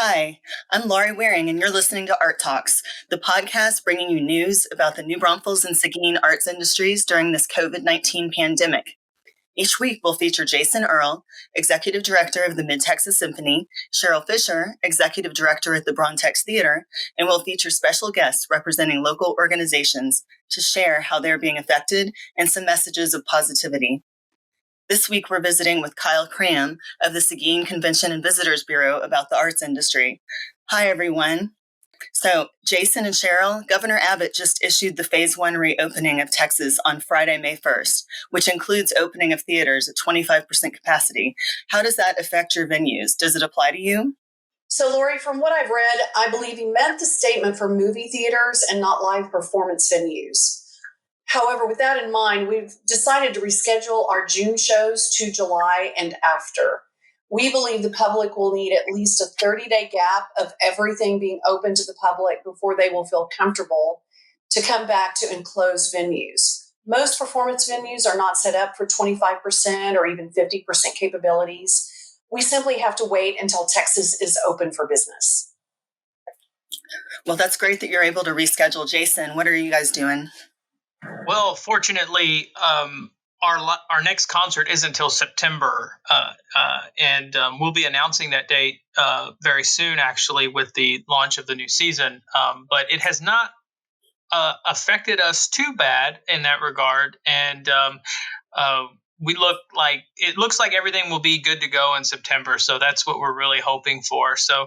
Hi, I'm Laurie Wehring, and you're listening to Art Talks, the podcast bringing you news about the New Braunfels and Seguin arts industries during this COVID-19 pandemic. Each week, we'll feature Jason Irle, Executive Director of the Mid-Texas Symphony, Cheryl Fisher, Executive Director at the Brauntex Theater, and we'll feature special guests representing local organizations to share how they're being affected and some messages of positivity. This week, we're visiting with Kyle Kramm of the Seguin Convention and Visitors Bureau about the arts industry. Hi, everyone. So, Jason and Cheryl, Governor Abbott just issued the Phase 1 reopening of Texas on Friday, May 1st, which includes opening of theaters at 25% capacity. How does that affect your venues? Does it apply to you? So, Laurie, from what I've read, I believe he meant the statement for movie theaters and not live performance venues. However, with that in mind, we've decided to reschedule our June shows to July and after. We believe the public will need at least a 30-day gap of everything being open to the public before they will feel comfortable to come back to enclosed venues. Most performance venues are not set up for 25% or even 50% capabilities. We simply have to wait until Texas is open for business. Well, that's great that you're able to reschedule. Jason, what are you guys doing? Well, fortunately, our next concert isn't until September, and we'll be announcing that date very soon, actually, with the launch of the new season. But it has not affected us too bad in that regard, and it looks like everything will be good to go in September. So that's what we're really hoping for. So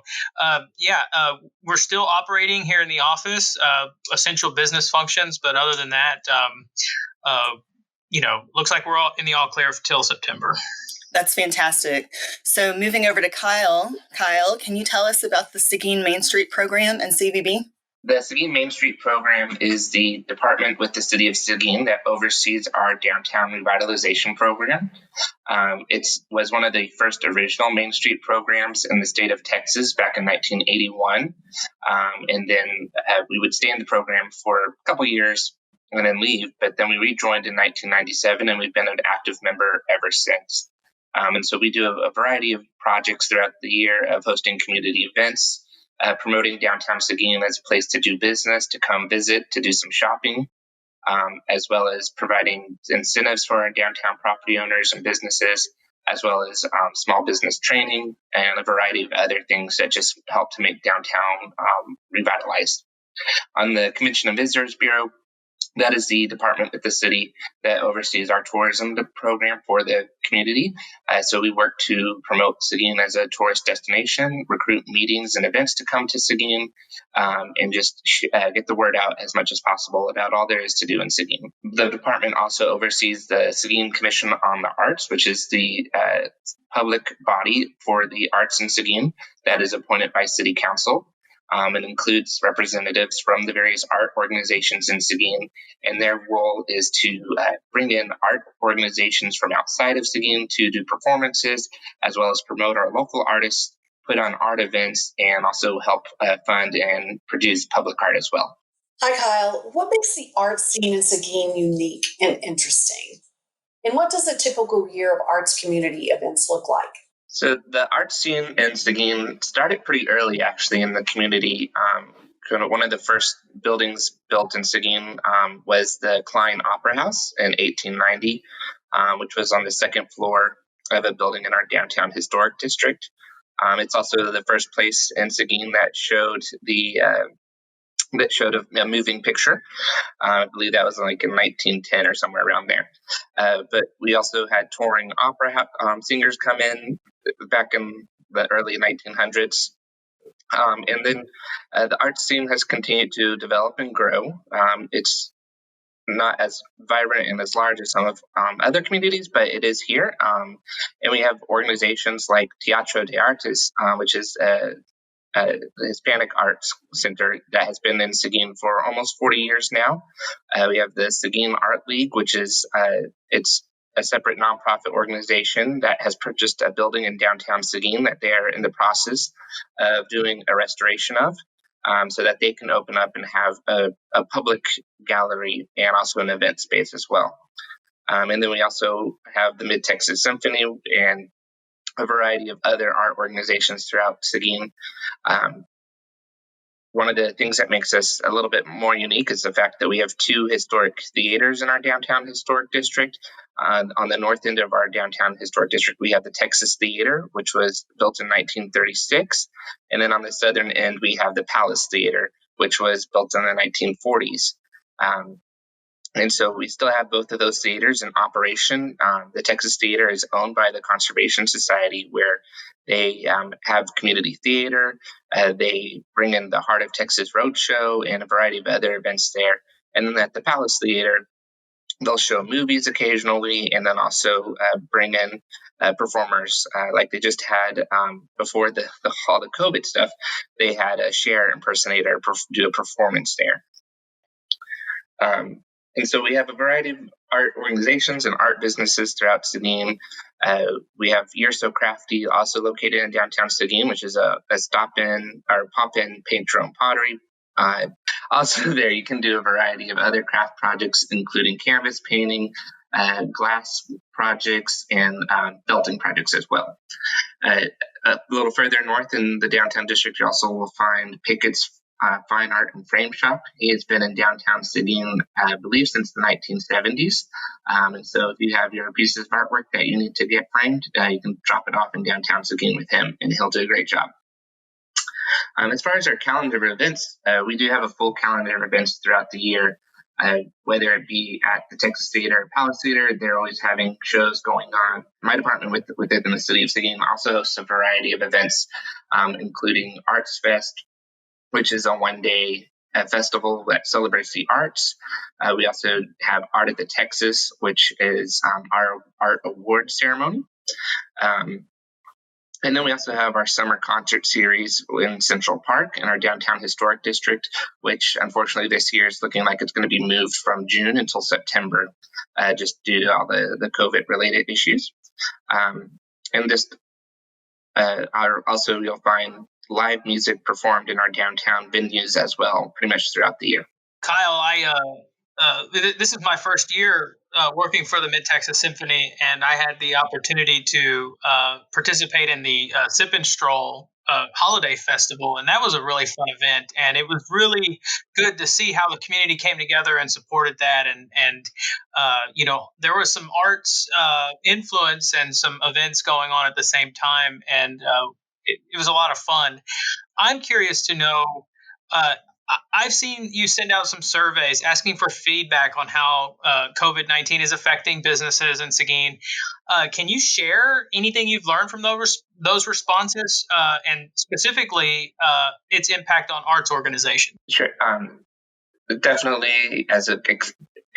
we're still operating here in the office, essential business functions. But other than that, looks like we're all in the all clear till September. That's fantastic. So moving over to Kyle. Kyle, can you tell us about the Seguin Main Street program and CVB? The Seguin Main Street program is the department with the city of Seguin that oversees our downtown revitalization program. It was one of the first original Main Street programs in the state of Texas back in 1981. And then we would stay in the program for a couple years and then leave. But then we rejoined in 1997, and we've been an active member ever since. And so we do a variety of projects throughout the year of hosting community events, promoting downtown Seguin as a place to do business, to come visit, to do some shopping, as well as providing incentives for our downtown property owners and businesses, as well as small business training and a variety of other things that just help to make downtown revitalized. On the Convention and Visitors Bureau, that is the department with the city that oversees our tourism program for the community. So we work to promote Seguin as a tourist destination, recruit meetings and events to come to Seguin, and just get the word out as much as possible about all there is to do in Seguin. The department also oversees the Seguin Commission on the Arts, which is the public body for the arts in Seguin that is appointed by City Council. It includes representatives from the various art organizations in Seguin, and their role is to bring in art organizations from outside of Seguin to do performances, as well as promote our local artists, put on art events, and also help fund and produce public art as well. Hi, Kyle. What makes the art scene in Seguin unique and interesting? And what does a typical year of arts community events look like? So the art scene in Seguin started pretty early, actually, in the community. One of the first buildings built in Seguin was the Klein Opera House in 1890, which was on the second floor of a building in our downtown historic district. It's also the first place in Seguin that showed a moving picture. I believe that was like in 1910 or somewhere around there. But we also had touring opera singers come in back in the early 1900s. And then the art scene has continued to develop and grow. It's not as vibrant and as large as some of other communities, but it is here. And we have organizations like Teatro de Artes, which is the Hispanic Arts Center that has been in Seguin for almost 40 years now. We have the Seguin Art League, which is it's a separate nonprofit organization that has purchased a building in downtown Seguin that they are in the process of doing a restoration of, so that they can open up and have a public gallery and also an event space as well. And then we also have the Mid-Texas Symphony and a variety of other art organizations throughout Seguin. One of the things that makes us a little bit more unique is the fact that we have 2 historic theaters in our downtown historic district. On the north end of our downtown historic district, we have the Texas Theater, which was built in 1936. And then on the southern end, we have the Palace Theater, which was built in the 1940s. And so we still have both of those theaters in operation. The Texas Theater is owned by the Conservation Society, where they have community theater. They bring in the Heart of Texas Roadshow and a variety of other events there. And then at the Palace Theater, they'll show movies occasionally, and then also bring in performers like they just had before all the COVID stuff. They had a Cher impersonator do a performance there. And so we have a variety of art organizations and art businesses throughout Seguin. We have You're So Crafty, also located in downtown Seguin, which is a stop-in or pop-in paint your own pottery. Also there, you can do a variety of other craft projects, including canvas painting, glass projects, and belting projects as well. A little further north in the downtown district, you also will find Pickett's Fine Art and Frame Shop. He has been in downtown Seguin, I believe, since the 1970s. And so if you have your pieces of artwork that you need to get framed, you can drop it off in downtown Seguin with him, and he'll do a great job. As far as our calendar of events, we do have a full calendar of events throughout the year. Whether it be at the Texas Theater or Palace Theater, they're always having shows going on. My department within the city of Seguin also hosts a variety of events, including Arts Fest, which is a one-day festival that celebrates the arts. We also have Art at the Texas, which is our art award ceremony. And then we also have our summer concert series in Central Park in our downtown historic district, which unfortunately this year is looking like it's going to be moved from June until September, just due to all the COVID-related issues. And this also you'll find live music performed in our downtown venues as well, pretty much throughout the year. Kyle, this is my first year working for the Mid-Texas Symphony, and I had the opportunity to participate in the Sip and Stroll Holiday Festival, and that was a really fun event. And it was really good to see how the community came together and supported that. And there was some arts influence and some events going on at the same time, and it was a lot of fun. I'm curious to know, I've seen you send out some surveys asking for feedback on how COVID-19 is affecting businesses in Seguin. Can you share anything you've learned from those responses, and specifically its impact on arts organizations? Sure. Definitely, as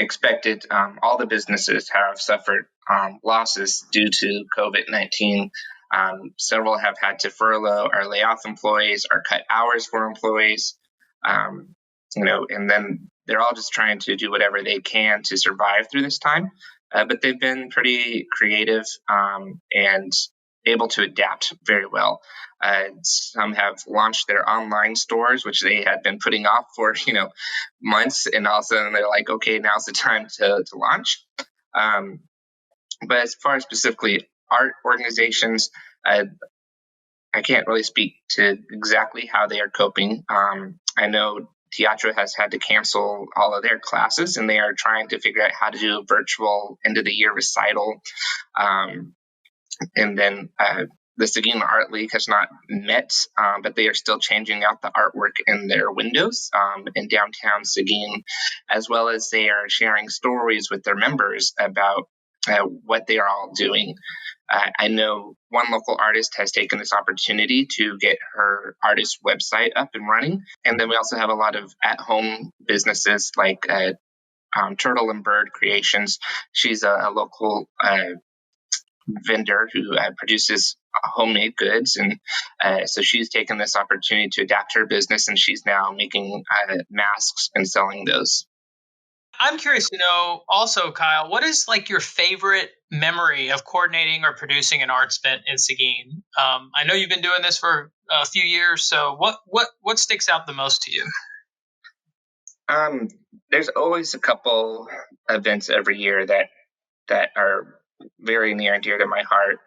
expected, all the businesses have suffered losses due to COVID-19. Several have had to furlough or lay off employees or cut hours for employees. And then they're all just trying to do whatever they can to survive through this time. But they've been pretty creative and able to adapt very well. Some have launched their online stores, which they had been putting off for months, and all of a sudden they're like, okay, now's the time to launch. But as far as specifically art organizations, I can't really speak to exactly how they are coping. I know Teatro has had to cancel all of their classes, and they are trying to figure out how to do a virtual end-of-the-year recital. And then the Seguin Art League has not met, but they are still changing out the artwork in their windows in downtown Seguin, as well as they are sharing stories with their members about what they are all doing. I know one local artist has taken this opportunity to get her artist website up and running. And then we also have a lot of at-home businesses like Turtle and Bird Creations. She's a local vendor who produces homemade goods. And so she's taken this opportunity to adapt her business, and she's now making masks and selling those. I'm curious to know also, Kyle, what is like your favorite memory of coordinating or producing an arts event in Seguin? I know you've been doing this for a few years, so what sticks out the most to you? There's always a couple events every year that are very near and dear to my heart.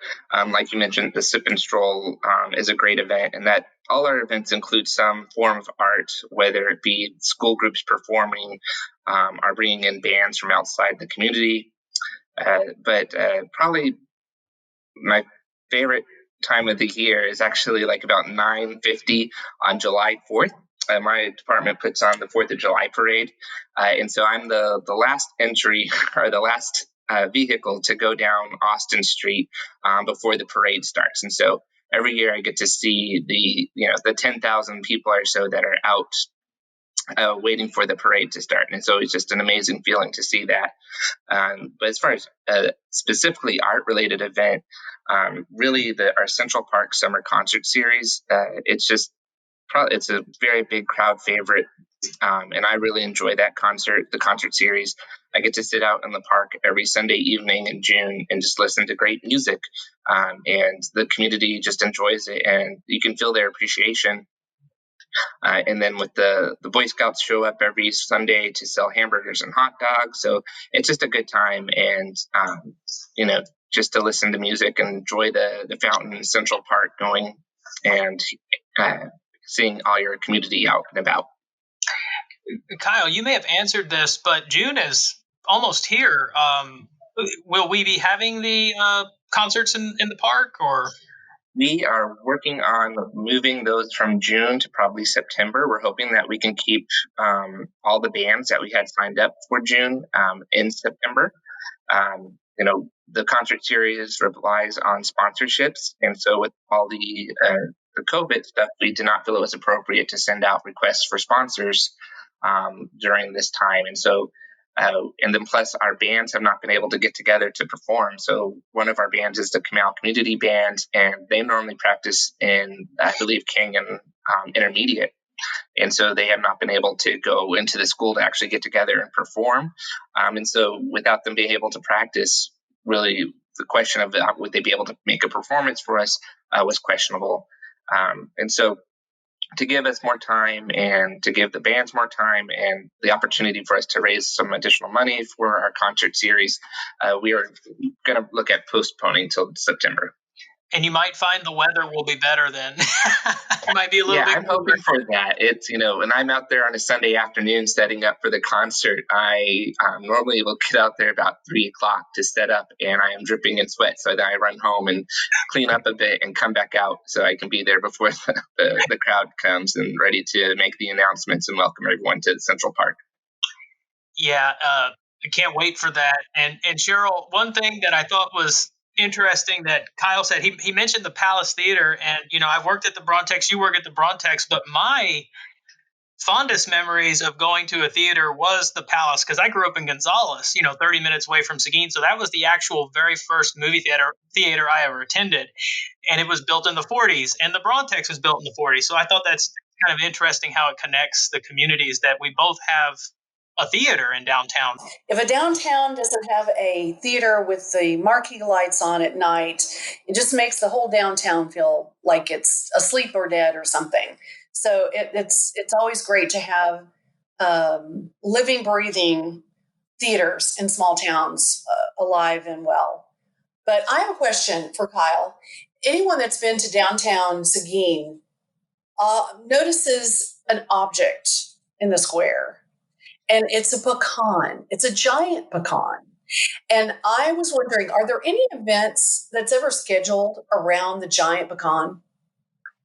Like you mentioned, the Sip and Stroll is a great event, and that all our events include some form of art, whether it be school groups performing, or bringing in bands from outside the community. But probably my favorite time of the year is actually like about 9:50 on July 4th. My department puts on the 4th of July parade. And so I'm the last entry or the last vehicle to go down Austin Street before the parade starts. And so every year I get to see the 10,000 people or so that are out waiting for the parade to start. And so it's just an amazing feeling to see that. But as far as specifically art-related event, really our Central Park Summer Concert Series, it's a very big crowd favorite, and I really enjoy the concert series. I get to sit out in the park every Sunday evening in June and just listen to great music, and the community just enjoys it, and you can feel their appreciation. And then with the Boy Scouts show up every Sunday to sell hamburgers and hot dogs. So it's just a good time, and just to listen to music and enjoy the fountain in Central Park going and seeing all your community out and about. Kyle, you may have answered this, but June is almost here. Will we be having the concerts in the park, or? We are working on moving those from June to probably September. We're hoping that we can keep all the bands that we had signed up for June in September. The concert series relies on sponsorships, and so with all the COVID stuff, we did not feel it was appropriate to send out requests for sponsors during this time. And so, and then plus our bands have not been able to get together to perform. So one of our bands is the Canal Community Band, and they normally practice in, I believe, Canyon Intermediate. And so they have not been able to go into the school to actually get together and perform. And so without them being able to practice, really the question of would they be able to make a performance for us was questionable. And so to give us more time and to give the bands more time and the opportunity for us to raise some additional money for our concert series, we are going to look at postponing till September. And you might find the weather will be better then. It might be a little bit. I'm hoping for that. It's, when I'm out there on a Sunday afternoon setting up for the concert, I normally will get out there about 3:00 to set up, and I am dripping in sweat. So then I run home and clean up a bit and come back out so I can be there before the crowd comes and ready to make the announcements and welcome everyone to Central Park. Yeah, I can't wait for that. And Cheryl, one thing that I thought was interesting that Kyle said, he mentioned the Palace Theater, and I've worked at the Brontex, you work at the Brontex, but my fondest memories of going to a theater was the Palace, because I grew up in Gonzales, 30 minutes away from Seguin. So that was the actual very first movie theater I ever attended, and it was built in the 40s, and the Brontex was built in the 40s. So I thought that's kind of interesting how it connects the communities, that we both have a theater in downtown. If a downtown doesn't have a theater with the marquee lights on at night, it just makes the whole downtown feel like it's asleep or dead or something. So it's always great to have living, breathing theaters in small towns alive and well. But I have a question for Kyle. Anyone that's been to downtown Seguin notices an object in the square. And it's a pecan. It's a giant pecan. And I was wondering, are there any events that's ever scheduled around the giant pecan?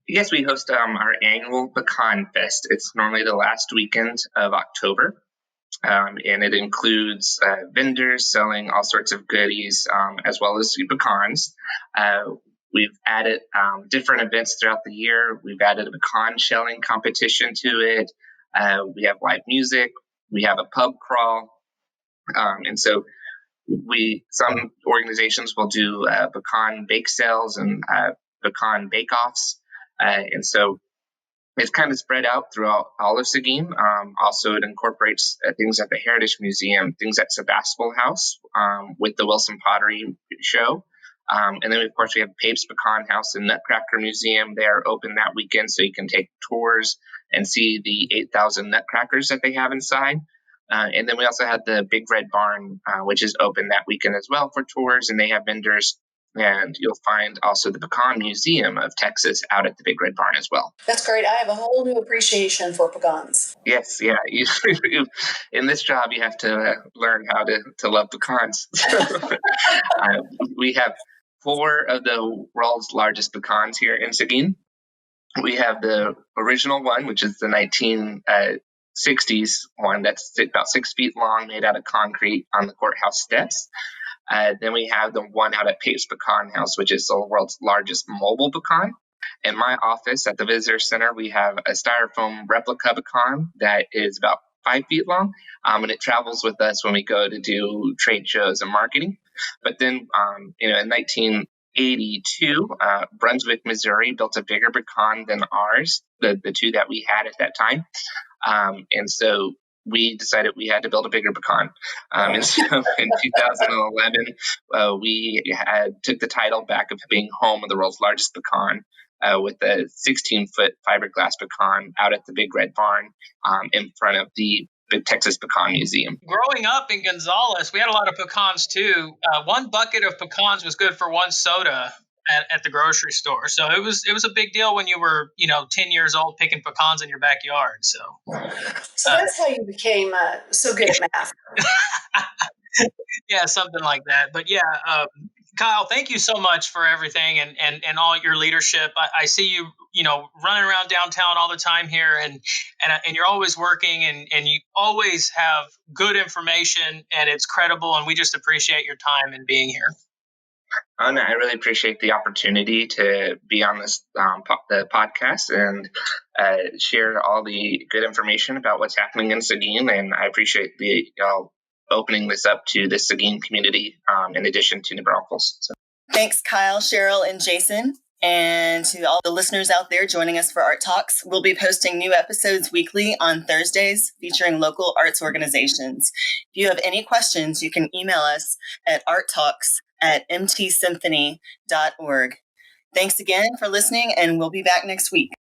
Yes, we host our annual Pecan Fest. It's normally the last weekend of October. And it includes vendors selling all sorts of goodies, as well as pecans. We've added different events throughout the year. We've added a pecan shelling competition to it. We have live music. We have a pub crawl. And so some organizations will do pecan bake sales and pecan bake-offs. And so it's kind of spread out throughout all of Seguin. Also, it incorporates things at the Heritage Museum, things at Sebastopol House with the Wilson Pottery Show. And then, of course, we have Pape's Pecan House and Nutcracker Museum. They are open that weekend, so you can take tours and see the 8,000 nutcrackers that they have inside. And then we also had the Big Red Barn, which is open that weekend as well for tours, and they have vendors. And you'll find also the Pecan Museum of Texas out at the Big Red Barn as well. That's great. I have a whole new appreciation for pecans. Yes, yeah. In this job, you have to learn how to love pecans. We have 4 of the world's largest pecans here in Seguin. We have the original one, which is the 1960s one that's about 6 feet long, made out of concrete on the courthouse steps. Then we have the one out at Pape's Pecan House, which is the world's largest mobile pecan. In my office at the Visitor Center, we have a styrofoam replica pecan that is about 5 feet long, and it travels with us when we go to do trade shows and marketing. But then, in 1982, Brunswick, Missouri built a bigger pecan than ours, the 2 that we had at that time. And so we decided we had to build a bigger pecan. And so in 2011, we took the title back of being home of the world's largest pecan with a 16-foot fiberglass pecan out at the Big Red Barn in front of the Texas Pecan Museum. Growing up in Gonzales, we had a lot of pecans too. 1 bucket of pecans was good for 1 soda at the grocery store. So it was a big deal when you were 10 years old picking pecans in your backyard. So that's how you became so good at math. Yeah, something like that. But yeah, Kyle, thank you so much for everything and all your leadership. I see you, running around downtown all the time here, and you're always working, and you always have good information, and it's credible, and we just appreciate your time and being here. No, I really appreciate the opportunity to be on this the podcast and share all the good information about what's happening in Seguin, and I appreciate y'all opening this up to the Seguin community in addition to New Braunfels. So. Thanks, Kyle, Cheryl, and Jason. And to all the listeners out there joining us for Art Talks, we'll be posting new episodes weekly on Thursdays featuring local arts organizations. If you have any questions, you can email us at arttalks@mtsymphony.org. Thanks again for listening, and we'll be back next week.